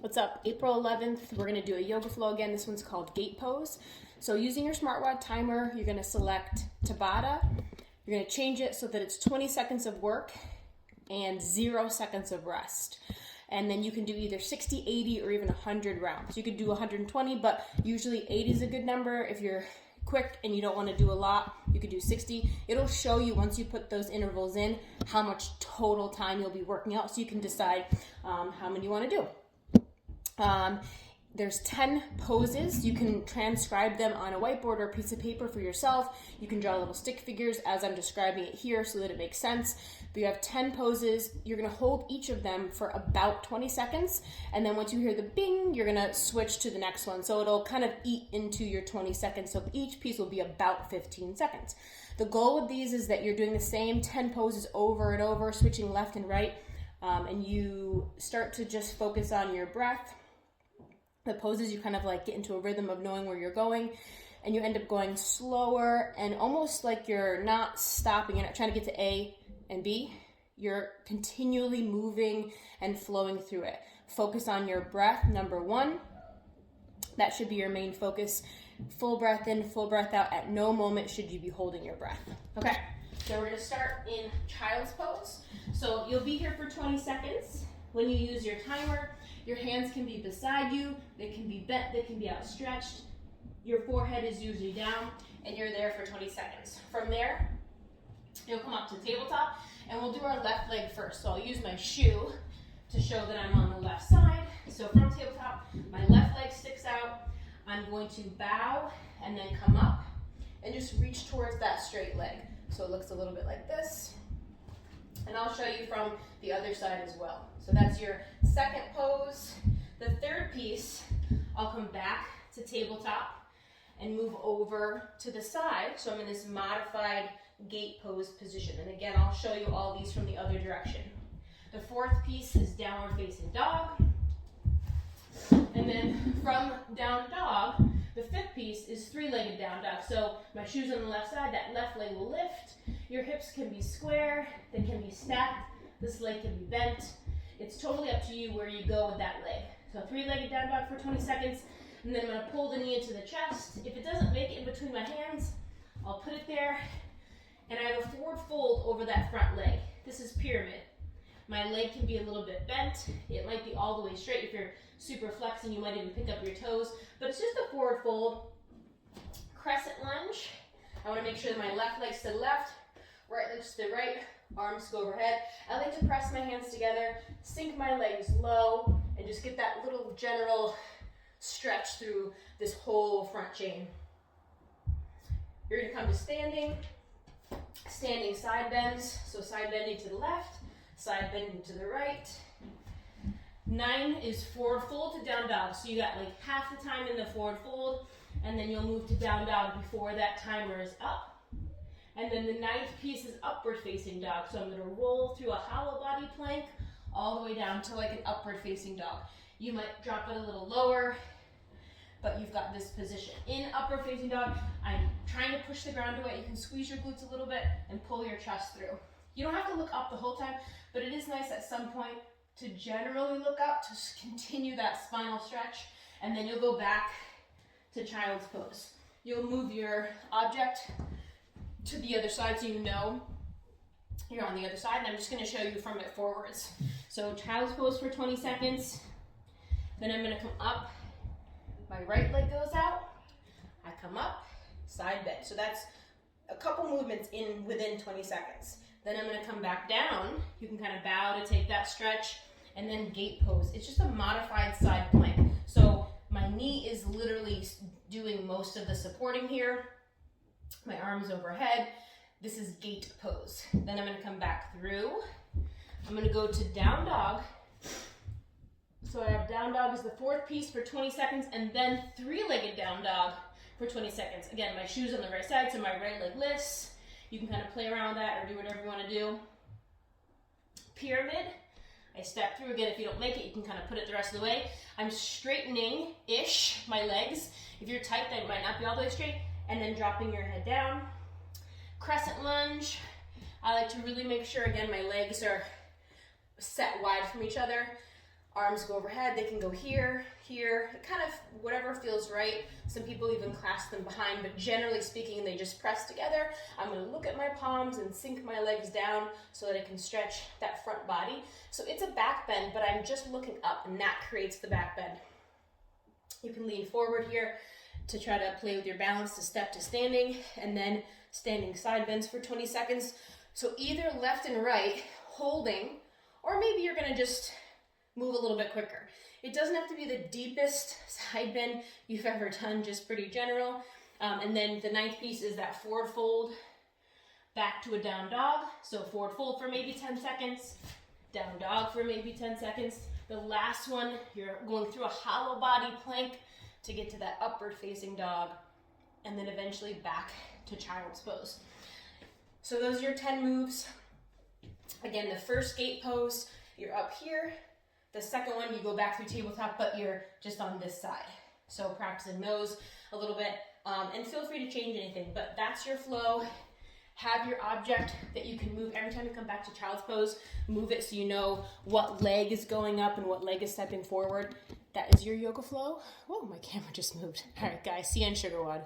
What's up? April 11th, we're gonna do a yoga flow again. This one's called gate pose. So using your smartwatch timer, you're gonna select TABATA. You're gonna change it so that it's 20 seconds of work and 0 seconds of rest. And then you can do either 60, 80, or even 100 rounds. You could do 120, but usually 80 is a good number. If you're quick and you don't want to do a lot, you could do 60. It'll show you once you put those intervals in how much total time you'll be working out, so you can decide how many you want to do. There's 10 poses. You can transcribe them on a whiteboard or a piece of paper for yourself. You can draw little stick figures as I'm describing it here so that it makes sense. But you have 10 poses. You're gonna hold each of them for about 20 seconds. And then once you hear the bing, you're gonna switch to the next one. So it'll kind of eat into your 20 seconds. So each piece will be about 15 seconds. The goal with these is that you're doing the same 10 poses over and over, switching left and right. And you start to just focus on your breath. The poses, you kind of like get into a rhythm of knowing where you're going, and you end up going slower and almost like you're not stopping. You're not trying to get to A and B. You're continually moving and flowing through it. Focus on your breath, number one. That should be your main focus. Full breath in, full breath out. At no moment should you be holding your breath. Okay, so we're gonna start in child's pose. So you'll be here for 20 seconds. When you use your timer, your hands can be beside you, they can be bent, they can be outstretched. Your forehead is usually down, and you're there for 20 seconds. From there, you'll come up to tabletop, and we'll do our left leg first. So I'll use my shoe to show that I'm on the left side. So from tabletop, my left leg sticks out. I'm going to bow and then come up and just reach towards that straight leg. So it looks a little bit like this. And I'll show you from the other side as well. So that's your second pose. The third piece, I'll come back to tabletop and move over to the side. So I'm in this modified gate pose position. And again, I'll show you all these from the other direction. The fourth piece is downward facing dog. And then from down dog, the fifth piece is three-legged down dog. So my shoe's on the left side, that left leg will lift. Your hips can be square, they can be stacked, this leg can be bent. It's totally up to you where you go with that leg. So three-legged down dog for 20 seconds, and then I'm gonna pull the knee into the chest. If it doesn't make it in between my hands, I'll put it there, and I have a forward fold over that front leg. This is pyramid. My leg can be a little bit bent. It might be all the way straight. If you're super flexing, you might even pick up your toes, but it's just a forward fold. Crescent lunge. I wanna make sure that my left leg's to the left, right leg's to the right, arms go overhead. I like to press my hands together, sink my legs low, and just get that little general stretch through this whole front chain. You're gonna come to standing. Standing side bends, so side bending to the left, side bending to the right. 9 is forward fold to down dog. So you got like half the time in the forward fold, and then you'll move to down dog before that timer is up. And then the 9th piece is upward facing dog. So I'm gonna roll through a hollow body plank all the way down to like an upward facing dog. You might drop it a little lower, but you've got this position. In upward facing dog, I'm trying to push the ground away. You can squeeze your glutes a little bit and pull your chest through. You don't have to look up the whole time, but it is nice at some point to generally look up to continue that spinal stretch, and then you'll go back to child's pose. You'll move your object to the other side so you know you're on the other side, and I'm just going to show you from it forwards. So child's pose for 20 seconds, then I'm going to come up, my right leg goes out, I come up, side bend. So that's a couple movements in within 20 seconds. Then I'm going to come back down. You can kind of bow to take that stretch, and then gate pose. It's just a modified side plank. So my knee is literally doing most of the supporting here. My arms overhead. This is gate pose. Then I'm going to come back through. I'm going to go to down dog. So I have down dog as the fourth piece for 20 seconds, and then three-legged down dog for 20 seconds. Again, my shoe's on the right side, so my right leg lifts. You can kind of play around with that or do whatever you want to do. Pyramid. I step through. Again, if you don't make it, you can kind of put it the rest of the way. I'm straightening-ish my legs. If you're tight, they might not be all the way straight. And then dropping your head down. Crescent lunge. I like to really make sure, again, my legs are set wide from each other. Arms go overhead, they can go here, here, kind of whatever feels right. Some people even clasp them behind, but generally speaking, they just press together. I'm gonna look at my palms and sink my legs down so that I can stretch that front body. So it's a back bend, but I'm just looking up, and that creates the back bend. You can lean forward here to try to play with your balance to step to standing, and then standing side bends for 20 seconds. So either left and right, holding, or maybe you're gonna just move a little bit quicker. It doesn't have to be the deepest side bend you've ever done, just pretty general. And then the ninth piece is that forward fold back to a down dog. So forward fold for maybe 10 seconds, down dog for maybe 10 seconds. The last one, you're going through a hollow body plank to get to that upward facing dog, and then eventually back to child's pose. So those are your 10 moves. Again, the first gate pose, you're up here. The second one, you go back through tabletop, but you're just on this side. So practicing those a little bit, and feel free to change anything, but that's your flow. Have your object that you can move every time you come back to child's pose. Move it so you know what leg is going up and what leg is stepping forward. That is your yoga flow. Whoa, my camera just moved. All right, guys, see you on Sugar Wad.